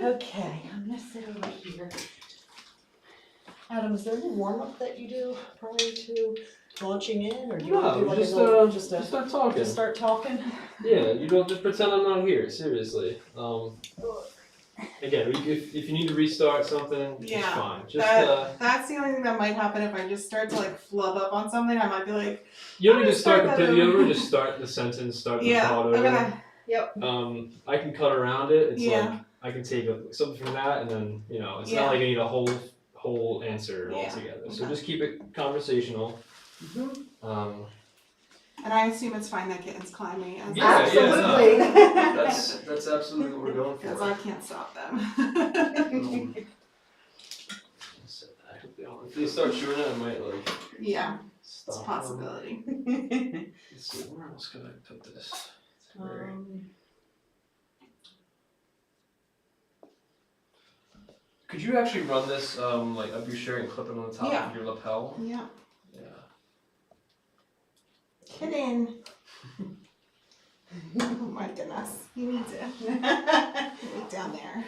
Okay, I'm gonna sit over here. Adam, is there any warm-up that you do prior to launching in, or do you want to do like just, a little, just start talking. Just start talking? Yeah, you don't just pretend I'm not here. Seriously. Again, if you need to restart something, it's fine. Just that's the only thing that might happen if I just start to like flub up on something. I might be like, you don't need to start completely over. Just start the sentence, start the thought over. Okay. Yep. I can cut around it. It's like I can take something from that, and then it's not like I need a whole answer altogether. Okay. So just keep it conversational. Mm-hmm. And I assume it's fine that kittens climb me. Absolutely. That's absolutely what we're going for. Because I can't stop them. If they start shooting it, I might Yeah, stop. It's a possibility. Let's see, where else could I put this? Could you actually run this like up your shirt and clip it on the top of your lapel? Yeah. Yeah. Kitten. Oh my goodness. You need to look down there.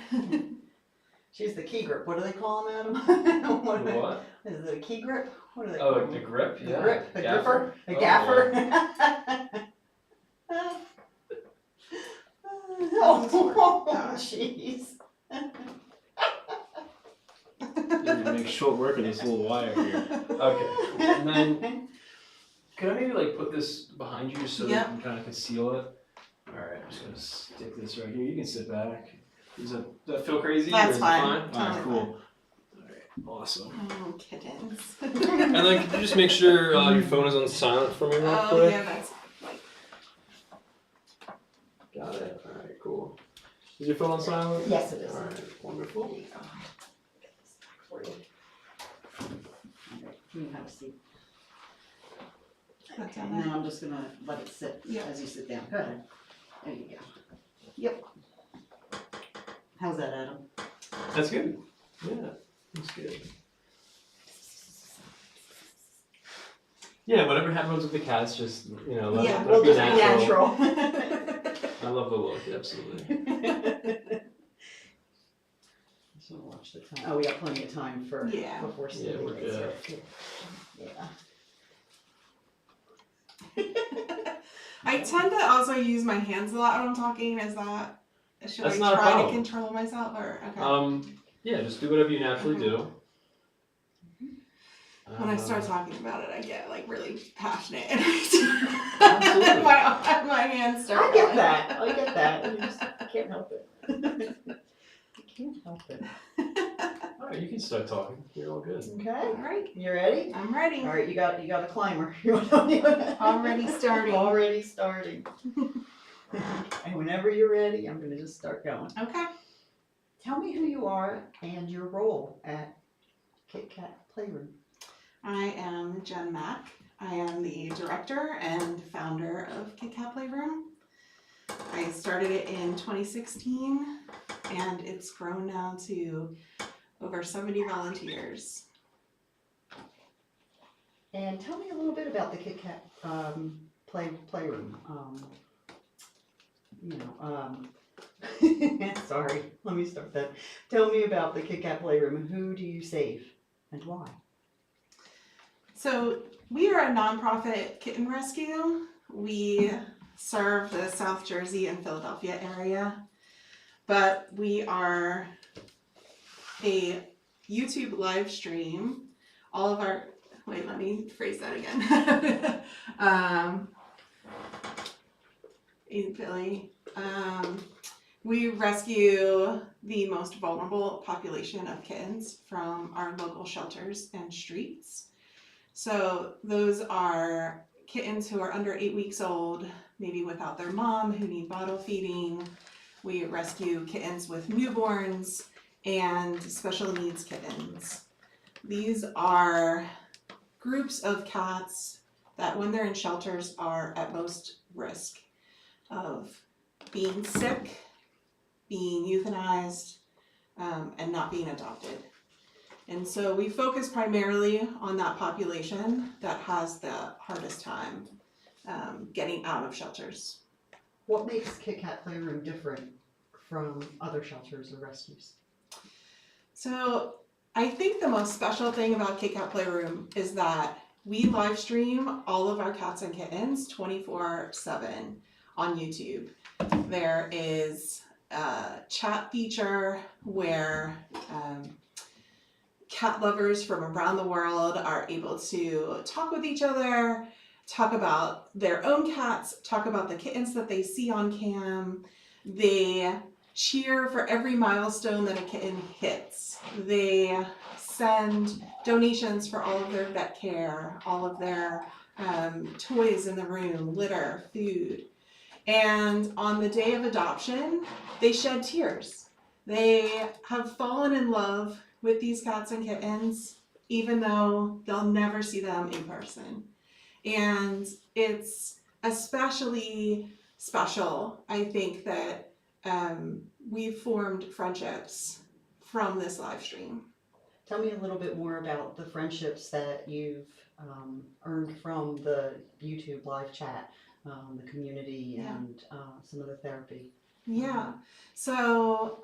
She's the key grip. What do they call them, Adam? What? Is it a key grip? What do they call them? The grip? The Yeah. grip? The Gaffer? gripper? A gaffer? Oh, jeez. You make short work of this little wire here. Okay. And then, could I maybe like put this behind you so that you can kind of conceal it? Alright, I'm just going to stick this right here. You can sit back. Does that feel crazy? That's fine. Alright, cool. Alright, awesome. Oh, kittens. And then could you just make sure your phone is on silent for me real quick? Oh, yeah, that's like... Got it. Alright, cool. Is your phone on silent? Yes, it is. Alright, wonderful. There you go. Get this back for you. Alright, you can have a seat. Okay, and then I'm just gonna let it sit as you sit down. Go ahead. There you go. Yep. How's that, Adam? That's good. Yeah, that's good. Yeah, whatever happens with the cats, just let it be natural. I love the look, absolutely. So watch the time. Oh, we got plenty of time for before sleep. Yeah, we're good. Yeah. I tend to also use my hands a lot when I'm talking. Should That's I not a try to problem. control myself or okay? Yeah, just do whatever you naturally do. When I start talking about it, I get like really passionate, and Absolutely. my hands start. I get that. You just can't help it. You can't help it. Alright, you can start talking. You're all good. Okay. All right, You ready? I'm ready. All right. You got a climber. Already starting. Already starting. And whenever you're ready, I'm going to just start going. Okay. Tell me who you are and your role at Kit Kat Playroom. I am Jen Mack. I am the director and founder of Kit Kat Playroom. I started it in 2016 and it's grown now to over 70 volunteers. And tell me a little bit about the Kit Kat Playroom. Sorry, let me start that. Tell me about the Kit Kat Playroom and who do you save and why? So we are a nonprofit kitten rescue. We serve the South Jersey and Philadelphia area, but we are a YouTube live stream. All of our, wait, let me phrase that again. In Philly, we rescue the most vulnerable population of kittens from our local shelters and streets. So those are kittens who are under 8 weeks old, maybe without their mom, who need bottle feeding. We rescue kittens with newborns and special needs kittens. These are groups of cats that when they're in shelters are at most risk of being sick, being euthanized, and not being adopted. And so we focus primarily on that population that has the hardest time getting out of shelters. What makes Kit Kat Playroom different from other shelters or rescues? So I think the most special thing about Kitkat Playroom is that we live stream all of our cats and kittens 24/7 on YouTube. There is a chat feature where cat lovers from around the world are able to talk with each other, talk about their own cats, talk about the kittens that they see on cam. They cheer for every milestone that a kitten hits. They send donations for all of their vet care, all of their toys in the room, litter, food. And on the day of adoption, they shed tears. They have fallen in love with these cats and kittens, even though they'll never see them in person. And it's especially special, I think, that we've formed friendships from this live stream. Tell me a little bit more about the friendships that you've earned from the YouTube live chat, the community, and some of the therapy. Yeah, so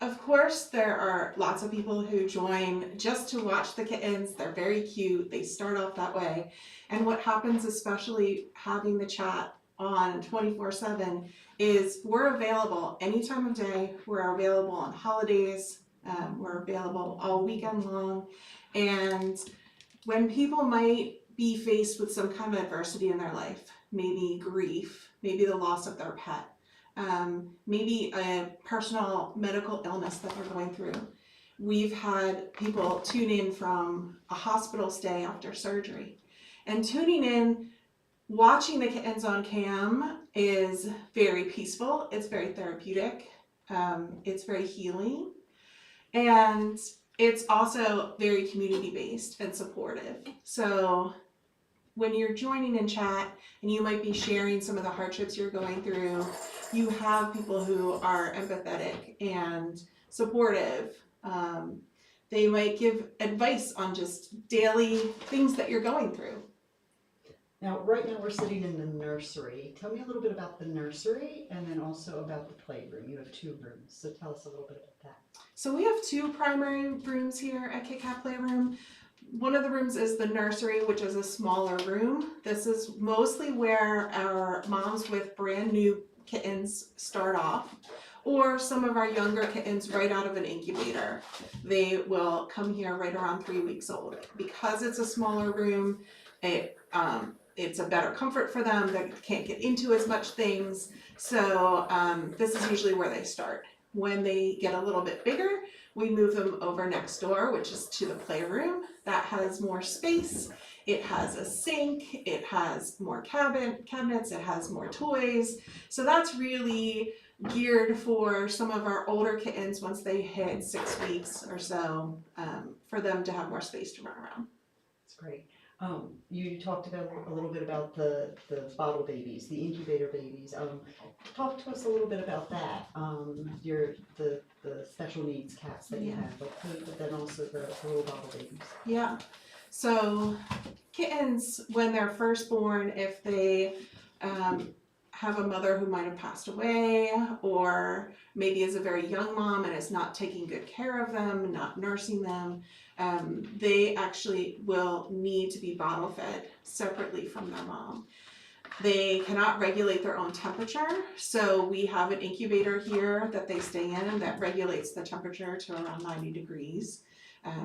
of course there are lots of people who join just to watch the kittens. They're very cute, they start off that way. And what happens, especially having the chat on 24/7, is we're available any time of day. We're available on holidays. We're available all weekend long. And when people might be faced with some kind of adversity in their life, maybe grief, maybe the loss of their pet, maybe a personal medical illness that they're going through. We've had people tune in from a hospital stay after surgery. And tuning in, watching the kittens on cam is very peaceful, it's very therapeutic, it's very healing, and it's also very community-based and supportive. So when you're joining in chat and you might be sharing some of the hardships you're going through, you have people who are empathetic and supportive. They might give advice on just daily things that you're going through. Now, right now we're sitting in the nursery. Tell me a little bit about the nursery and then also about the playroom. You have 2 rooms, so tell us a little bit about that. So we have 2 primary rooms here at Kit Kat Playroom. One of the rooms is the nursery, which is a smaller room. This is mostly where our moms with brand new kittens start off, or some of our younger kittens right out of an incubator. They will come here right around 3 weeks old. Because it's a smaller room, it's a better comfort for them. They can't get into as much things. So this is usually where they start. When they get a little bit bigger, we move them over next door, which is to the playroom. That has more space. It has a sink. It has more cabinets. It has more toys. So that's really geared for some of our older kittens once they hit 6 weeks or so, for them to have more space to run around. That's great. You talked about a little bit about the bottle babies, the incubator babies. Talk to us a little bit about that. The special needs cats that you have, but then also the little bottle babies. Yeah. So kittens, when they're first born, if they have a mother who might have passed away, or maybe is a very young mom and is not taking good care of them, not nursing them, they actually will need to be bottle fed separately from their mom. They cannot regulate their own temperature, so we have an incubator here that they stay in that regulates the temperature to around 90 degrees.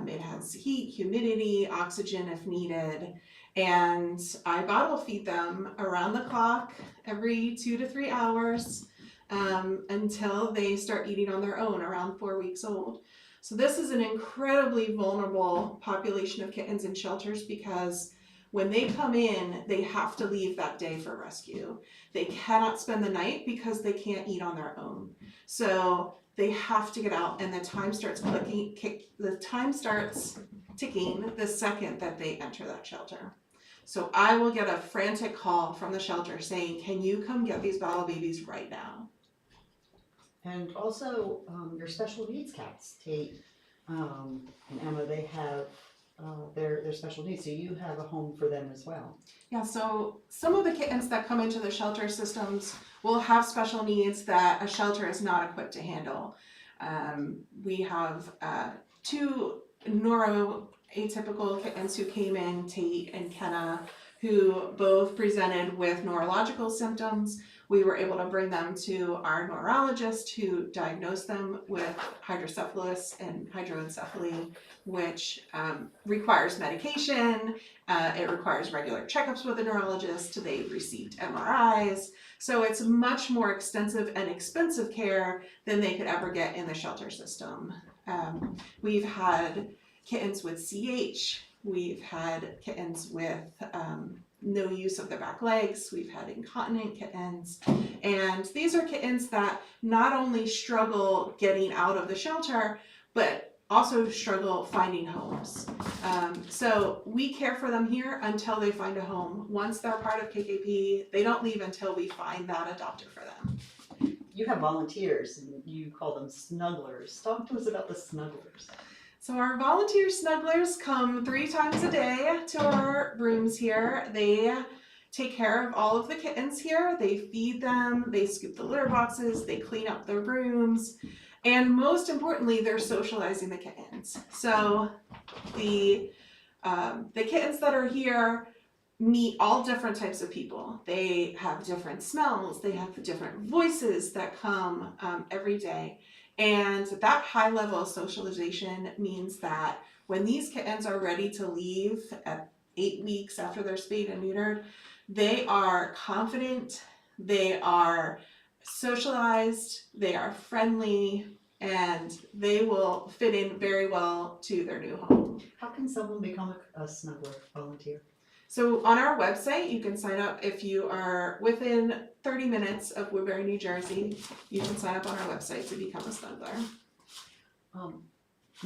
It has heat, humidity, oxygen if needed, and I bottle feed them around the clock every 2 to 3 hours until they start eating on their own around 4 weeks old. So this is an incredibly vulnerable population of kittens in shelters because when they come in, they have to leave that day for rescue. They cannot spend the night because they can't eat on their own. So they have to get out, and the time starts ticking the second that they enter that shelter. So I will get a frantic call from the shelter saying, "Can you come get these bottle babies right now?" And also your special needs cats, Tate and Emma, they have their special needs, so you have a home for them as well. Yeah, so some of the kittens that come into the shelter systems will have special needs that a shelter is not equipped to handle. We have 2 neuroatypical kittens who came in, Tate and Kenna, who both presented with neurological symptoms. We were able to bring them to our neurologist who diagnosed them with hydrocephalus and hydroencephaly, which requires medication. It requires regular checkups with a neurologist. They received MRIs. So it's much more extensive and expensive care than they could ever get in the shelter system. We've had kittens with CH. We've had kittens with no use of their back legs. We've had incontinent kittens. And these are kittens that not only struggle getting out of the shelter, but also struggle finding homes. So we care for them here until they find a home. Once they're part of KKP, they don't leave until we find that adopter for them. You have volunteers, and you call them snugglers. Talk to us about the snugglers. So our volunteer snugglers come 3 times a day to our rooms here. They take care of all of the kittens here. They feed them, they scoop the litter boxes, they clean up their rooms, and most importantly, they're socializing the kittens. So the kittens that are here meet all different types of people. They have different smells, they have different voices that come every day. And that high level of socialization means that when these kittens are ready to leave at 8 weeks after they're spayed and neutered, they are confident, they are socialized, they are friendly, and they will fit in very well to their new home. How can someone become a snuggler volunteer? So on our website, you can sign up if you are within 30 minutes of Woodbury, New Jersey. You can sign up on our website to become a snuggler.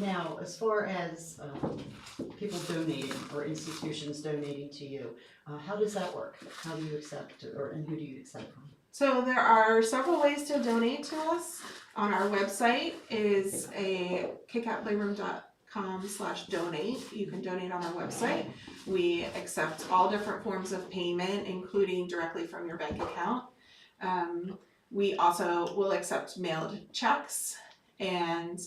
Now, as far as people donating or institutions donating to you, how does that work? How do you accept, and who do you accept from? So there are several ways to donate to us. On our website is a kitkatplayroom.com/donate. You can donate on our website. We accept all different forms of payment, including directly from your bank account. We also will accept mailed checks, and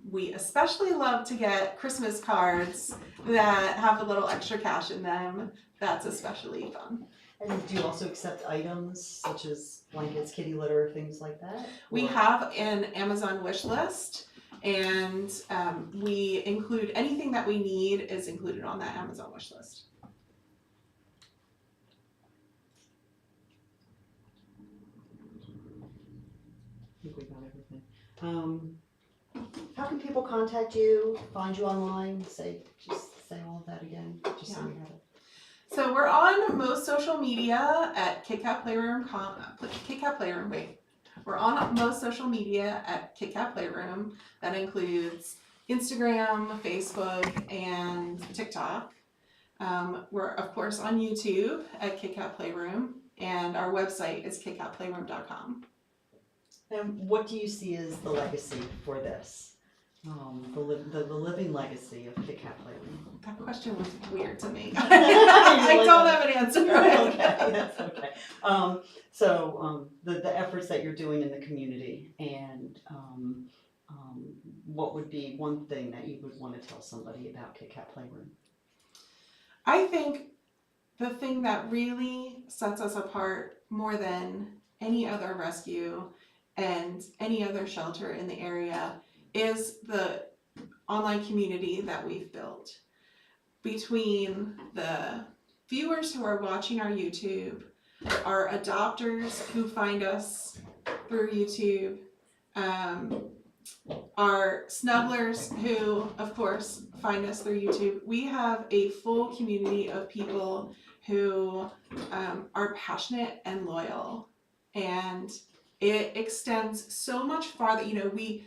we especially love to get Christmas cards that have a little extra cash in them. That's especially fun. And do you also accept items such as blankets, kitty litter, things like that? We have an Amazon wish list, and we include anything that we need is included on that Amazon wish list. I think we got everything. How can people contact you, find you online? Just say all of that again, just so we have it. So we're on most social media at Kitkat Playroom. We're on most social media at Kitkat Playroom. That includes Instagram, Facebook, and TikTok. We're of course on YouTube at Kitkat Playroom, and our website is kitkatplayroom.com. And what do you see as the legacy for this? The living legacy of Kit Kat Playroom. That question was weird to me. I don't have an answer. Okay, that's okay. So the efforts that you're doing in the community, and what would be one thing that you would want to tell somebody about Kit Kat Playroom? I think the thing that really sets us apart more than any other rescue and any other shelter in the area is the online community that we've built. Between the viewers who are watching our YouTube, our adopters who find us through YouTube, our snugglers who, of course, find us through YouTube, we have a full community of people who are passionate and loyal. And it extends so much farther. You know, we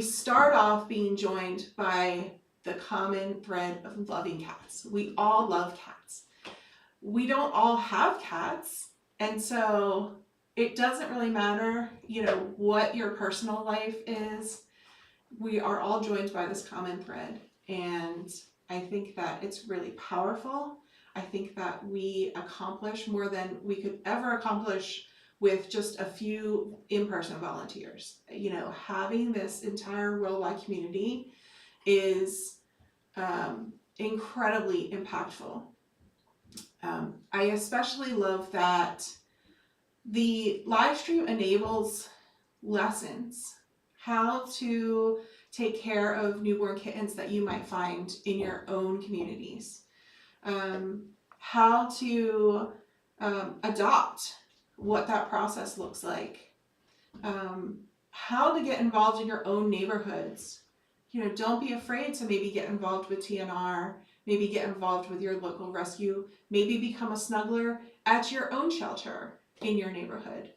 start off being joined by the common thread of loving cats. We all love cats. We don't all have cats, and so it doesn't really matter, you know, what your personal life is. We are all joined by this common thread, and I think that it's really powerful. I think that we accomplish more than we could ever accomplish with just a few in-person volunteers. You know, having this entire worldwide community is incredibly impactful. I especially love that the live stream enables lessons, how to take care of newborn kittens that you might find in your own communities, how to adopt, what that process looks like, how to get involved in your own neighborhoods. You know, don't be afraid to maybe get involved with TNR, maybe get involved with your local rescue, maybe become a snuggler at your own shelter in your neighborhood.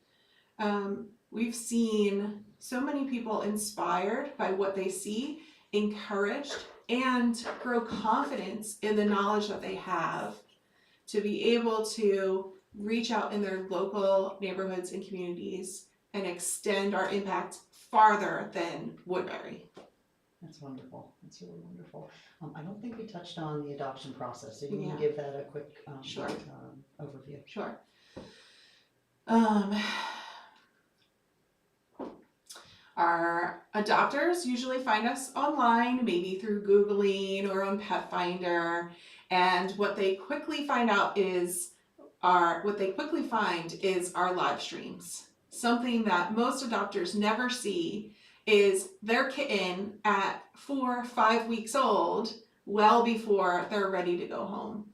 We've seen so many people inspired by what they see, encouraged, and grow confidence in the knowledge that they have to be able to reach out in their local neighborhoods and communities and extend our impact farther than Woodbury. That's wonderful. That's really wonderful. I don't think we touched on the adoption process, so you Yeah. can give that a quick Sure. Overview. Sure. Our adopters usually find us online, maybe through Googling or on Pet Finder, and what they quickly find is our live streams. Something that most adopters never see is their kitten at 4 or 5 weeks old, well before they're ready to go home.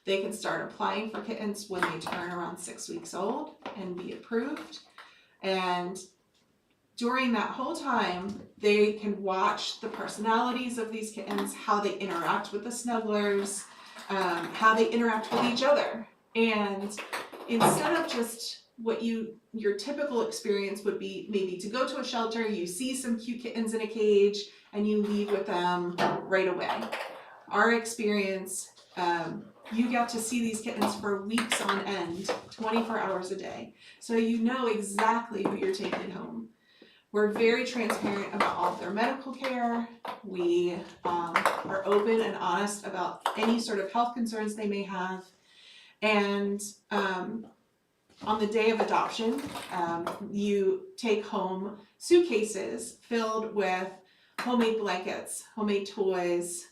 They can start applying for kittens when they turn around 6 weeks old and be approved. And during that whole time, they can watch the personalities of these kittens, how they interact with the snugglers, how they interact with each other. And instead of just what your typical experience would be, maybe to go to a shelter, you see some cute kittens in a cage, and you leave with them right away. Our experience, you get to see these kittens for weeks on end, 24 hours a day. So you know exactly who you're taking home. We're very transparent about all of their medical care. We are open and honest about any sort of health concerns they may have. And on the day of adoption, you take home suitcases filled with homemade blankets, homemade toys,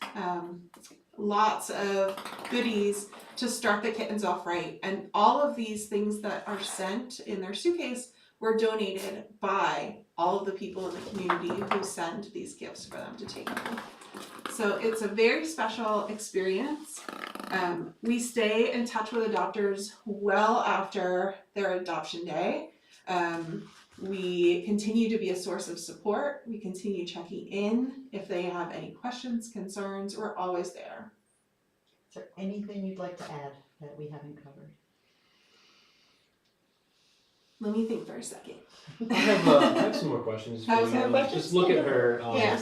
lots of goodies to start the kittens off right. And all of these things that are sent in their suitcase were donated by all of the people in the community who send these gifts for them to take home. So it's a very special experience. We stay in touch with adopters well after their adoption day. We continue to be a source of support. We continue checking in. If they have any questions, concerns, we're always there. Is there anything you'd like to add that we haven't covered? Let me think for a second. I have some more questions. Have some more questions? Just look at her. Yeah.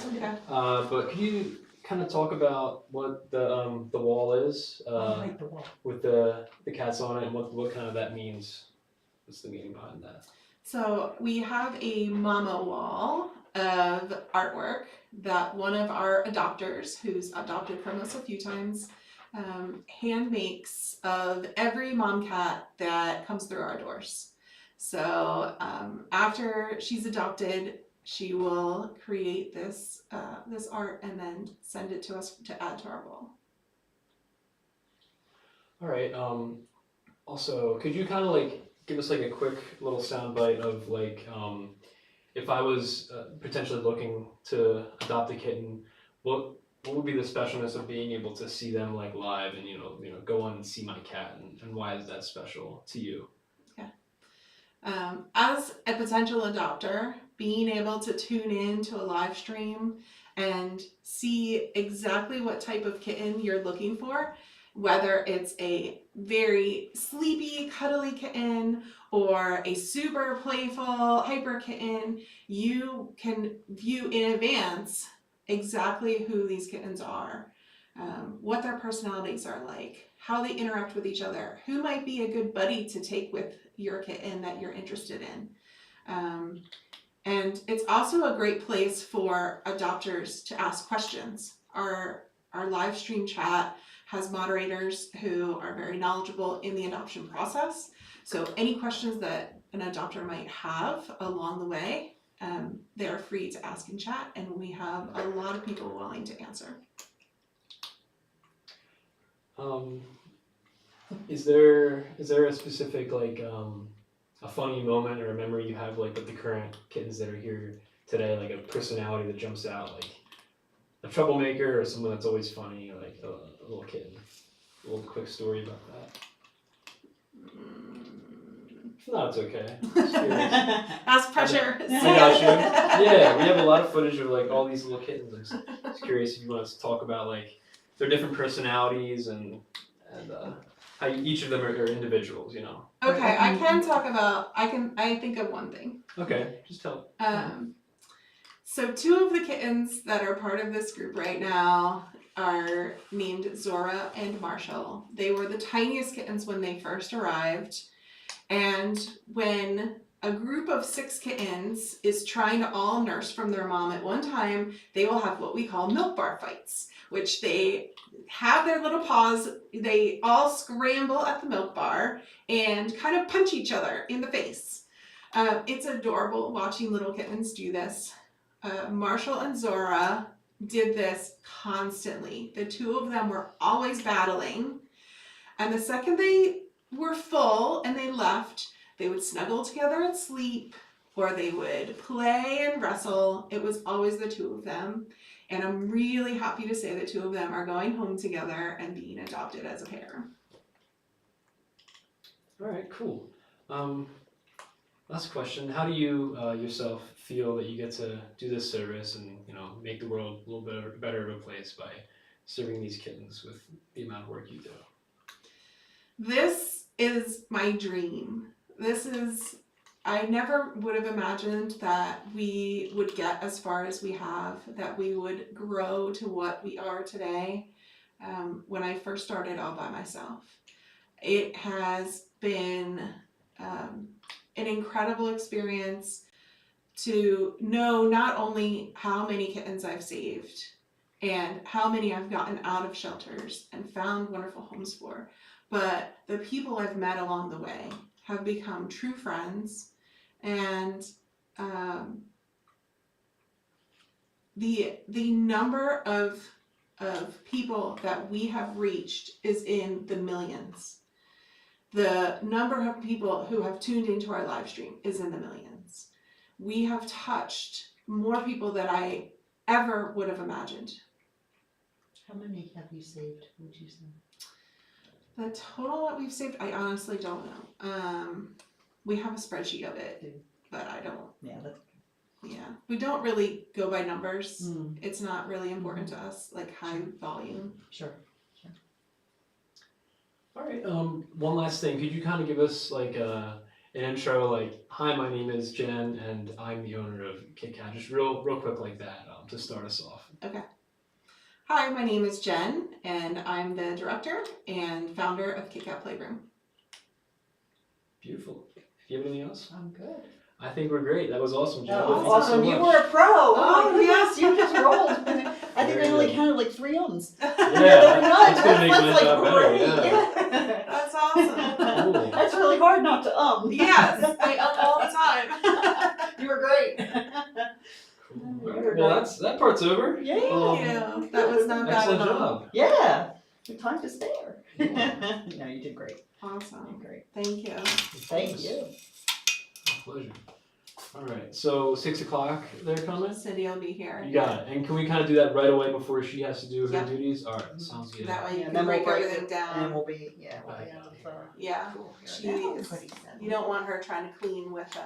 But can you kind of talk about what the wall is Right, the wall. with the cats on it, and what kind of that means? What's the meaning behind that? So we have a mama wall of artwork that one of our adopters, who's adopted from us a few times, hand makes of every mom cat that comes through our doors. So after she's adopted, she will create this art and then send it to us to add to our wall. All right. Also, could you kind of like give us like a quick little soundbite of like if I was potentially looking to adopt a kitten, what would be the specialness of being able to see them like live and you know go on and see my cat, and why is that special to you? As a potential adopter, being able to tune in to a live stream and see exactly what type of kitten you're looking for, whether it's a very sleepy, cuddly kitten or a super playful, hyper kitten, you can view in advance exactly who these kittens are, what their personalities are like, how they interact with each other, who might be a good buddy to take with your kitten that you're interested in. And it's also a great place for adopters to ask questions. Our our live stream chat has moderators who are very knowledgeable in the adoption process. So any questions that an adopter might have along the way, they are free to ask in chat, and we have a lot of people willing to answer. Is there a specific like a funny moment or a memory you have like with the current kittens that are here today, like a personality that jumps out, like a troublemaker or someone that's always funny, or like a little kitten? A little quick story about that. If not, it's okay. Just curious. That's pressure. I got you. Yeah, we have a lot of footage of like all these little kittens. I'm just curious if you want us to talk about like their different personalities and how each of them are individuals, you know. Okay, I can talk about, I think of one thing. Okay, just tell. So 2 of the kittens that are part of this group right now are named Zora and Marshall. They were the tiniest kittens when they first arrived. And when a group of 6 kittens is trying to all nurse from their mom at one time, they will have what we call milk bar fights, which they have their little paws, they all scramble at the milk bar and kind of punch each other in the face. It's adorable watching little kittens do this. Marshall and Zora did this constantly. The 2 of them were always battling. And the second they were full and they left, they would snuggle together and sleep, or they would play and wrestle. It was always the 2 of them. And I'm really happy to say that 2 of them are going home together and being adopted as a pair. All right, cool. Last question: how do you yourself feel that you get to do this service and make the world a little bit better of a place by serving these kittens with the amount of work you do? This is my dream. I never would have imagined that we would get as far as we have, that we would grow to what we are today. When I first started all by myself, it has been an incredible experience to know not only how many kittens I've saved and how many I've gotten out of shelters and found wonderful homes for, but the people I've met along the way have become true friends, and the number of people that we have reached is in the millions. The number of people who have tuned into our live stream is in the millions. We have touched more people than I ever would have imagined. How many have you saved, would you say? The total that we've saved, I honestly don't know. We have a spreadsheet of it, but I don't. Yeah, we don't really go by numbers. It's not really important to us, like high volume. Sure. All right. One last thing. Could you kind of give us like an intro, like, "Hi, my name is Jen, and I'm the owner of Kit Kat." Just real quick like that to start us off. Okay. Hi, my name is Jen, and I'm the director and founder of Kit Kat Playroom. Beautiful. Do you have anything else? I'm good. I think we're great. That was awesome, Jen. That was Thank you so awesome. You much. were a pro. Oh my yes. goodness, you just rolled. I think Very I only good. counted like 3 ums. Yeah, Very good. that's gonna make my That's job better. great. Yeah. That's awesome. Cool. That's really hard not to Yes, I all the time. You were great. Cool. All right. Well, that part's over. Yeah. Thank you. That was not bad Excellent at all. job. Yeah. Good time to spare. Yeah. No, you did great. You Awesome. did great. Thank you. Thank you. My pleasure. All right. So 6 o'clock, they're coming. Cindy will be here. You got it. And can we kind of do that right away before she has to do her Yep. duties? All right. Sounds good. That way you Yeah, can then break we'll everything And down. we'll be, we'll be Right. out of Yeah. Cool. She that is. pretty settled. You don't want her trying to clean with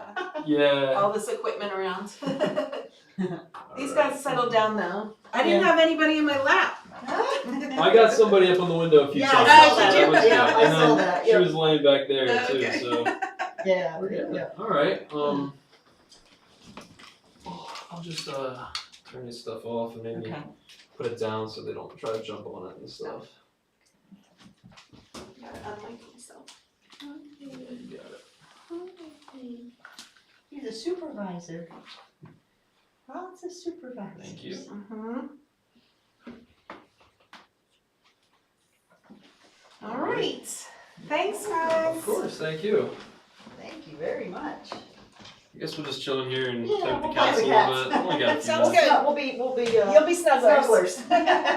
Yeah. all this equipment around. All These right. guys settled down though. I didn't have anybody in my lap. I got somebody up on the window a few Yeah, times. I saw that. That was Yeah, good. I And saw then that, She yeah. was laying back there too. Okay. So Yeah, yeah. All right. I'll just turn this stuff off and maybe Okay. put it down so they don't try to jump on it and stuff. Gotta unmic myself. You got it. He's a supervisor. Ron's a supervisor. Thank you. Mm-hmm. Great. Thanks, guys. Of course, thank you. Thank you very much. I guess we'll just chill in here and Yeah, play with we'll the cats a play with little cats. bit. Only got a few Sounds minutes. good. We'll be You'll be snugglers. snugglers.